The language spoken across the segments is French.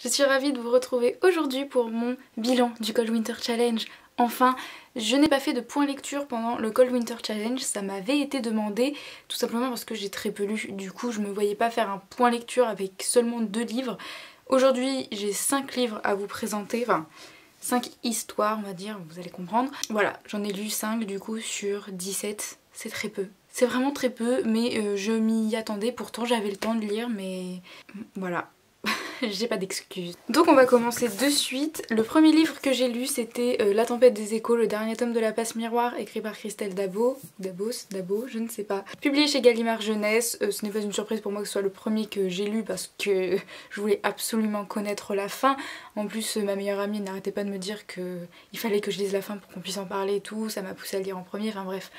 Je suis ravie de vous retrouver aujourd'hui pour mon bilan du Cold Winter Challenge. Enfin, je n'ai pas fait de point lecture pendant le Cold Winter Challenge, ça m'avait été demandé tout simplement parce que j'ai très peu lu, du coup je me voyais pas faire un point lecture avec seulement 2 livres. Aujourd'hui j'ai 5 livres à vous présenter, enfin 5 histoires on va dire, vous allez comprendre. Voilà, j'en ai lu 5 du coup sur 17, c'est très peu. C'est vraiment très peu, mais je m'y attendais, pourtant j'avais le temps de lire, mais voilà. J'ai pas d'excuses. Donc on va commencer de suite. Le premier livre que j'ai lu c'était La tempête des échos, le dernier tome de La Passe Miroir, écrit par Christelle Dabo, je ne sais pas. Publié chez Gallimard Jeunesse. Ce n'est pas une surprise pour moi que ce soit le premier que j'ai lu parce que je voulais absolument connaître la fin. En plus ma meilleure amie n'arrêtait pas de me dire qu'il fallait que je lise la fin pour qu'on puisse en parler et tout. Ça m'a poussée à le lire en premier, enfin bref.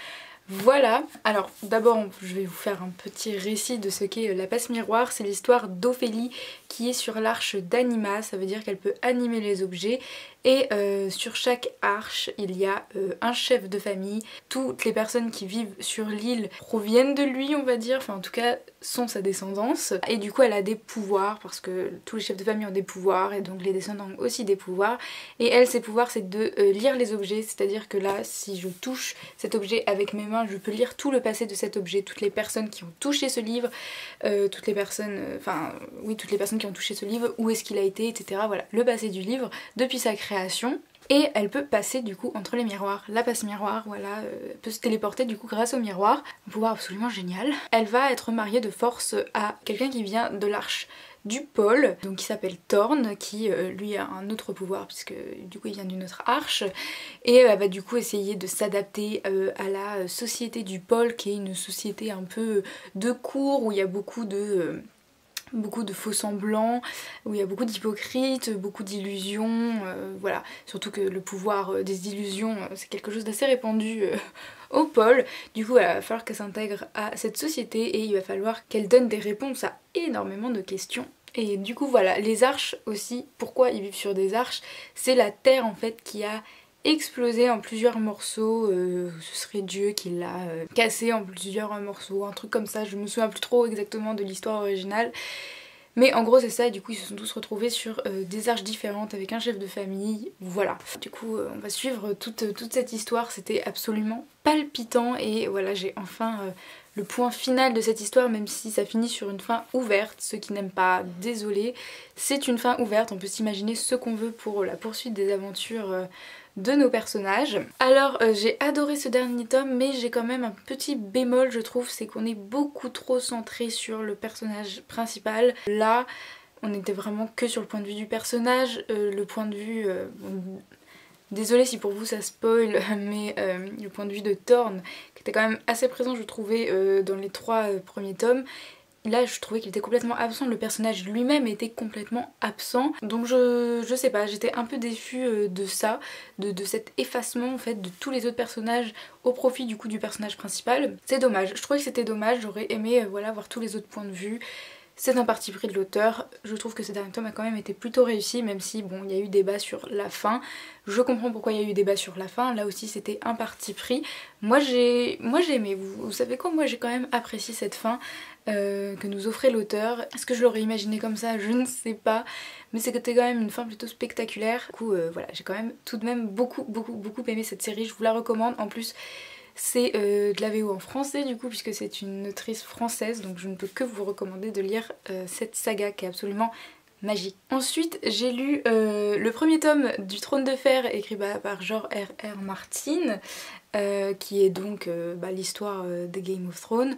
Voilà, alors d'abord je vais vous faire un petit récit de ce qu'est La Passe Miroir. C'est l'histoire d'Ophélie qui est sur l'arche d'Anima, ça veut dire qu'elle peut animer les objets. Et sur chaque arche il y a un chef de famille. Toutes les personnes qui vivent sur l'île proviennent de lui on va dire, enfin en tout cas sont sa descendance. Et du coup elle a des pouvoirs parce que tous les chefs de famille ont des pouvoirs et donc les descendants ont aussi des pouvoirs. Et elle, ses pouvoirs c'est de lire les objets, c'est à dire que là si je touche cet objet avec mes mains je peux lire tout le passé de cet objet, toutes les personnes qui ont touché ce livre, toutes les personnes qui ont touché ce livre, où est-ce qu'il a été, etc. Voilà, le passé du livre depuis sa création. Et elle peut passer du coup entre les miroirs. La passe miroir, voilà, peut se téléporter du coup grâce au miroir. Un pouvoir absolument génial. Elle va être mariée de force à quelqu'un qui vient de l'arche du pôle, donc qui s'appelle Thorn, qui lui a un autre pouvoir puisque du coup il vient d'une autre arche. Et elle va du coup essayer de s'adapter à la société du pôle, qui est une société un peu de cour où il y a beaucoup de faux semblants, où il y a beaucoup d'hypocrites, beaucoup d'illusions, voilà. Surtout que le pouvoir des illusions, c'est quelque chose d'assez répandu au pôle. Du coup, il va falloir qu'elle s'intègre à cette société et il va falloir qu'elle donne des réponses à énormément de questions. Et du coup, voilà, les arches aussi, pourquoi ils vivent sur des arches? C'est la terre en fait qui a explosé en plusieurs morceaux, ce serait Dieu qui l'a cassé en plusieurs morceaux, un truc comme ça, je me souviens plus trop exactement de l'histoire originale. Mais en gros c'est ça, et du coup ils se sont tous retrouvés sur des arches différentes avec un chef de famille, voilà. Du coup on va suivre toute cette histoire, c'était absolument palpitant et voilà j'ai enfin le point final de cette histoire, même si ça finit sur une fin ouverte. Ceux qui n'aiment pas, désolé, c'est une fin ouverte, on peut s'imaginer ce qu'on veut pour la poursuite des aventures de nos personnages. Alors j'ai adoré ce dernier tome, mais j'ai quand même un petit bémol je trouve, c'est qu'on est beaucoup trop centré sur le personnage principal. Là on était vraiment que sur le point de vue du personnage, le point de vue... désolée si pour vous ça spoil, mais le point de vue de Thorn, qui était quand même assez présent je trouvais dans les 3 premiers tomes. Là je trouvais qu'il était complètement absent, le personnage lui-même était complètement absent. Donc je sais pas, j'étais un peu déçue de ça, de cet effacement en fait de tous les autres personnages au profit du coup du personnage principal. C'est dommage, je trouvais que c'était dommage, j'aurais aimé voilà, voir tous les autres points de vue. C'est un parti pris de l'auteur, je trouve que ce dernier tome a quand même été plutôt réussi, même si bon il y a eu débat sur la fin. Je comprends pourquoi il y a eu débat sur la fin, là aussi c'était un parti pris. Moi j'ai aimé, vous savez quoi, moi j'ai quand même apprécié cette fin que nous offrait l'auteur. Est-ce que je l'aurais imaginé comme ça? Je ne sais pas, mais c'était quand même une fin plutôt spectaculaire. Du coup voilà, j'ai quand même tout de même beaucoup aimé cette série, je vous la recommande. En plus c'est de la VO en français du coup, puisque c'est une autrice française, donc je ne peux que vous recommander de lire cette saga qui est absolument magique. Ensuite j'ai lu le premier tome du Trône de Fer écrit par George R.R. Martin, qui est donc l'histoire de Game of Thrones.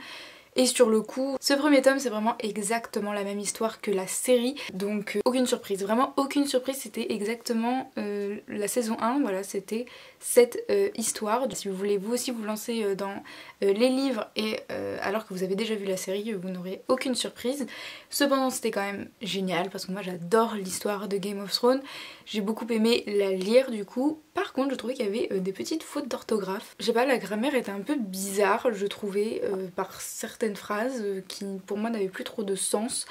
Et sur le coup, ce premier tome c'est vraiment exactement la même histoire que la série, donc aucune surprise, vraiment aucune surprise, c'était exactement la saison 1, voilà, c'était cette histoire. Si vous voulez vous aussi vous lancer dans les livres et alors que vous avez déjà vu la série, vous n'aurez aucune surprise. Cependant c'était quand même génial parce que moi j'adore l'histoire de Game of Thrones, j'ai beaucoup aimé la lire du coup. Par contre je trouvais qu'il y avait des petites fautes d'orthographe, je sais pas, la grammaire était un peu bizarre je trouvais par certaines phrases qui pour moi n'avaient plus trop de sens.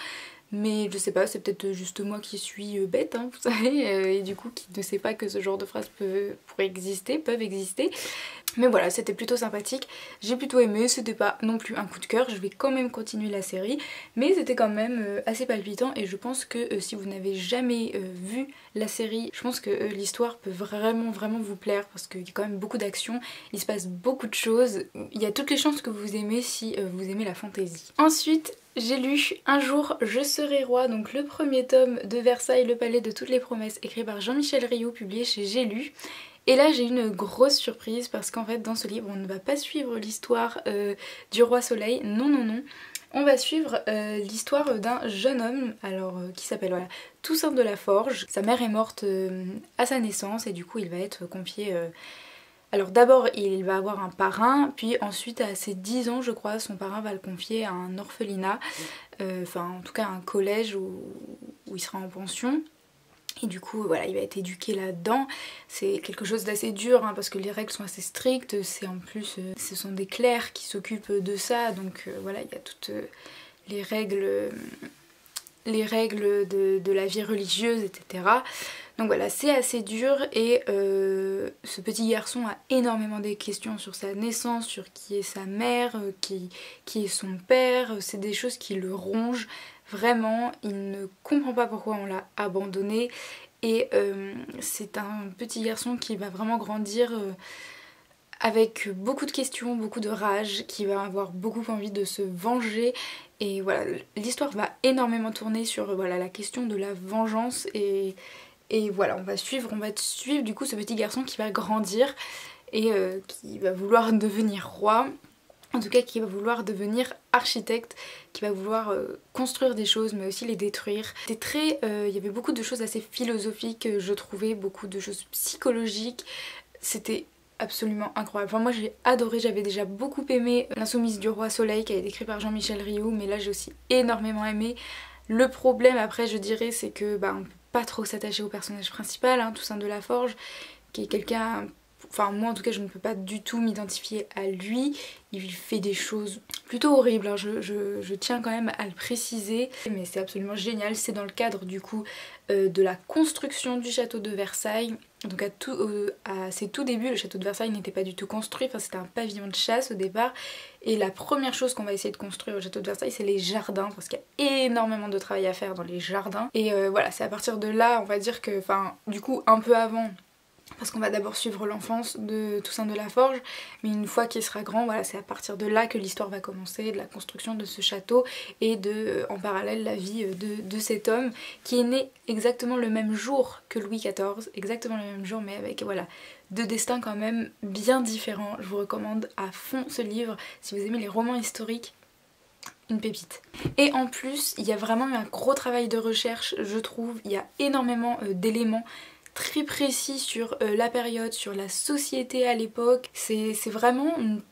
mais je sais pas, c'est peut-être juste moi qui suis bête, hein, vous savez, et du coup qui ne sait pas que ce genre de phrases peuvent exister. Mais voilà, c'était plutôt sympathique, j'ai plutôt aimé, c'était pas non plus un coup de cœur, je vais quand même continuer la série, mais c'était quand même assez palpitant et je pense que si vous n'avez jamais vu la série, je pense que l'histoire peut vraiment vous plaire parce qu'il y a quand même beaucoup d'action, il se passe beaucoup de choses, il y a toutes les chances que vous aimez si vous aimez la fantasy. Ensuite, j'ai lu Un jour je serai roi, donc le premier tome de Versailles, le palais de toutes les promesses, écrit par Jean-Michel Rioux, publié chez J'ai lu. Et là j'ai une grosse surprise parce qu'en fait dans ce livre on ne va pas suivre l'histoire du roi soleil, non. On va suivre l'histoire d'un jeune homme alors qui s'appelle voilà, Toussaint de la Forge. Sa mère est morte à sa naissance et du coup il va être confié... Alors d'abord il va avoir un parrain, puis ensuite à ses 10 ans je crois son parrain va le confier à un orphelinat, enfin en tout cas un collège où il sera en pension. Et du coup voilà il va être éduqué là-dedans, c'est quelque chose d'assez dur hein, parce que les règles sont assez strictes, c'est en plus ce sont des clercs qui s'occupent de ça donc voilà il y a toutes les règles de la vie religieuse etc. Donc voilà c'est assez dur et ce petit garçon a énormément des questions sur sa naissance, sur qui est sa mère, qui est son père, c'est des choses qui le rongent. Vraiment, il ne comprend pas pourquoi on l'a abandonné et c'est un petit garçon qui va vraiment grandir avec beaucoup de questions, beaucoup de rage, qui va avoir beaucoup envie de se venger et voilà, l'histoire va énormément tourner sur voilà, la question de la vengeance et voilà, on va suivre du coup ce petit garçon qui va grandir et qui va vouloir devenir roi. En tout cas qui va vouloir devenir architecte, qui va vouloir construire des choses mais aussi les détruire. C'était très, il y avait beaucoup de choses assez philosophiques je trouvais, beaucoup de choses psychologiques. C'était absolument incroyable. Enfin moi j'ai adoré, j'avais déjà beaucoup aimé L'Insoumise du Roi Soleil qui a été écrit par Jean-Michel Rioux, mais là j'ai aussi énormément aimé. Le problème après je dirais c'est que on peut pas trop s'attacher au personnage principal, hein, Toussaint de la Forge, qui est quelqu'un... Enfin moi en tout cas je ne peux pas du tout m'identifier à lui, il fait des choses plutôt horribles, hein. Je tiens quand même à le préciser, mais c'est absolument génial, c'est dans le cadre du coup de la construction du château de Versailles. Donc à ses tout débuts le château de Versailles n'était pas du tout construit, enfin c'était un pavillon de chasse au départ et la première chose qu'on va essayer de construire au château de Versailles c'est les jardins parce qu'il y a énormément de travail à faire dans les jardins et voilà c'est à partir de là on va dire que, enfin du coup un peu avant, parce qu'on va d'abord suivre l'enfance de Toussaint de la Forge, mais une fois qu'il sera grand, voilà, c'est à partir de là que l'histoire va commencer, de la construction de ce château et de, en parallèle, la vie de cet homme qui est né exactement le même jour que Louis XIV, exactement le même jour, mais avec voilà deux destins quand même bien différents. Je vous recommande à fond ce livre si vous aimez les romans historiques. Une pépite. Et en plus, il y a vraiment eu un gros travail de recherche, je trouve. Il y a énormément d'éléments très précis sur la période, sur la société à l'époque. C'est vraiment une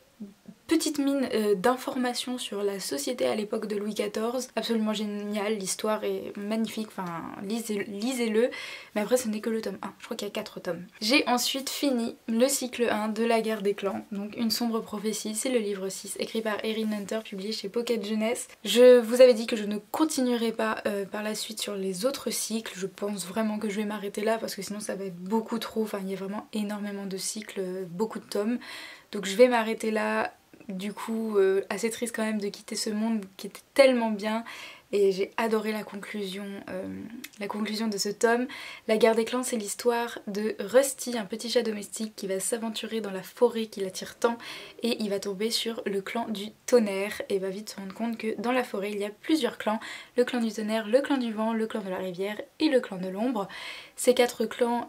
petite mine d'informations sur la société à l'époque de Louis XIV. Absolument génial, l'histoire est magnifique, enfin lisez-le. Mais après ce n'est que le tome 1, je crois qu'il y a 4 tomes. J'ai ensuite fini le cycle 1 de La Guerre des Clans, donc Une sombre prophétie, c'est le livre 6, écrit par Erin Hunter, publié chez Pocket Jeunesse. Je vous avais dit que je ne continuerai pas par la suite sur les autres cycles, je pense vraiment que je vais m'arrêter là parce que sinon ça va être beaucoup trop, enfin il y a vraiment énormément de cycles, beaucoup de tomes. Donc je vais m'arrêter là. Du coup assez triste quand même de quitter ce monde qui était tellement bien et j'ai adoré la conclusion de ce tome. La Guerre des Clans c'est l'histoire de Rusty, un petit chat domestique qui va s'aventurer dans la forêt qui l'attire tant et il va tomber sur le clan du tonnerre et va vite se rendre compte que dans la forêt il y a plusieurs clans, le clan du tonnerre, le clan du vent, le clan de la rivière et le clan de l'ombre. Ces 4 clans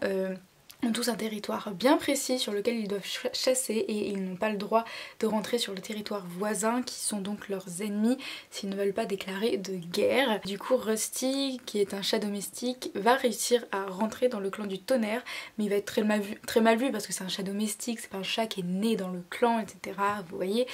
ont tous un territoire bien précis sur lequel ils doivent chasser et ils n'ont pas le droit de rentrer sur le territoire voisin qui sont donc leurs ennemis s'ils ne veulent pas déclarer de guerre. Du coup Rusty, qui est un chat domestique, va réussir à rentrer dans le clan du tonnerre, mais il va être très mal vu parce que c'est un chat domestique, c'est pas un chat qui est né dans le clan, etc. Vous voyez.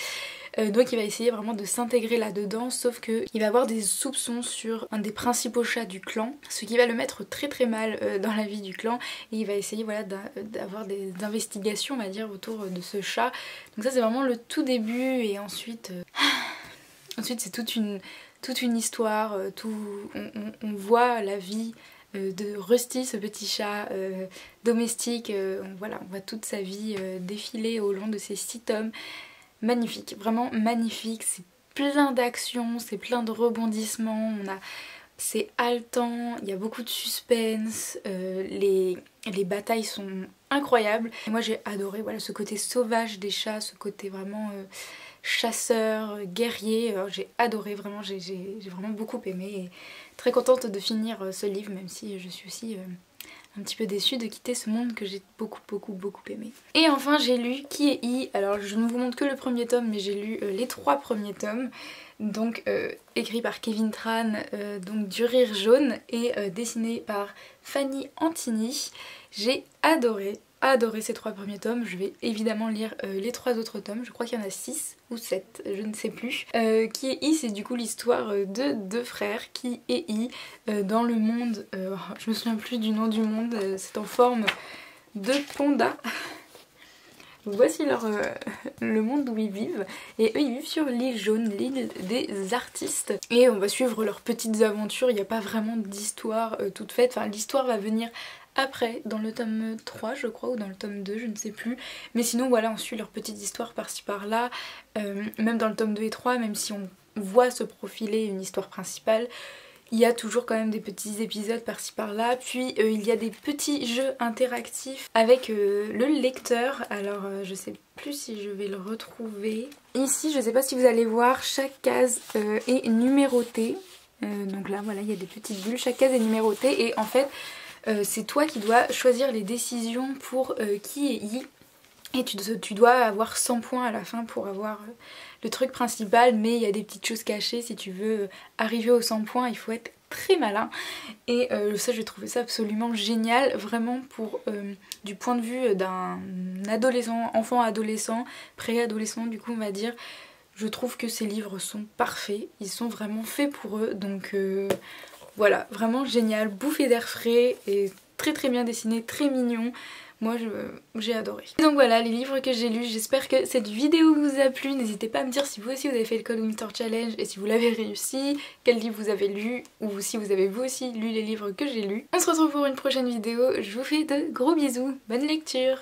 Donc il va essayer vraiment de s'intégrer là-dedans, sauf qu'il va avoir des soupçons sur un des principaux chats du clan, ce qui va le mettre très mal dans la vie du clan et il va essayer voilà, d'avoir des investigations on va dire autour de ce chat. Donc ça c'est vraiment le tout début et ensuite c'est toute toute une histoire, on voit la vie de Rusty, ce petit chat domestique, voilà, on voit toute sa vie défiler au long de ces 6 tomes. Magnifique, vraiment magnifique, c'est plein d'action, c'est plein de rebondissements, c'est haletant, il y a beaucoup de suspense, les batailles sont incroyables. Et moi j'ai adoré voilà, ce côté sauvage des chats, ce côté vraiment chasseur, guerrier, j'ai adoré vraiment, j'ai vraiment beaucoup aimé et très contente de finir ce livre, même si je suis aussi un petit peu déçue de quitter ce monde que j'ai beaucoup aimé. Et enfin j'ai lu Qui est I. Alors je ne vous montre que le premier tome, mais j'ai lu les 3 premiers tomes, donc écrit par Kevin Tran, donc du rire jaune, et dessiné par Fanny Antini. J'ai adoré ces 3 premiers tomes. Je vais évidemment lire les 3 autres tomes, je crois qu'il y en a 6 ou 7, je ne sais plus. Qui est I, c'est du coup l'histoire de 2 frères, Qui et I, dans le monde, je me souviens plus du nom du monde, c'est en forme de panda. Voici le monde où ils vivent, et eux ils vivent sur l'île jaune, l'île des artistes, et on va suivre leurs petites aventures. Il n'y a pas vraiment d'histoire toute faite, enfin l'histoire va venir après, dans le tome 3 je crois, ou dans le tome 2, je ne sais plus, mais sinon voilà, on suit leurs petites histoires par-ci par-là, même dans le tome 2 et 3, même si on voit se profiler une histoire principale, il y a toujours quand même des petits épisodes par-ci par-là, puis il y a des petits jeux interactifs avec le lecteur. Alors je sais plus si je vais le retrouver. Ici je sais pas si vous allez voir, chaque case est numérotée, donc là voilà il y a des petites bulles, chaque case est numérotée et en fait c'est toi qui dois choisir les décisions pour Qui est I. Et tu dois avoir 100 points à la fin pour avoir le truc principal, mais il y a des petites choses cachées. Si tu veux arriver aux 100 points, il faut être très malin. Et ça, j'ai trouvé ça absolument génial, vraiment pour du point de vue d'un adolescent, enfant-adolescent, préadolescent du coup on va dire. Je trouve que ces livres sont parfaits, ils sont vraiment faits pour eux, donc voilà, vraiment génial, bouffée d'air frais et très bien dessiné, très mignon. Moi j'ai adoré. Donc voilà les livres que j'ai lus, j'espère que cette vidéo vous a plu. N'hésitez pas à me dire si vous aussi vous avez fait le Cold Winter Challenge et si vous l'avez réussi, quel livre vous avez lu ou si vous avez vous aussi lu les livres que j'ai lus. On se retrouve pour une prochaine vidéo, je vous fais de gros bisous, bonne lecture.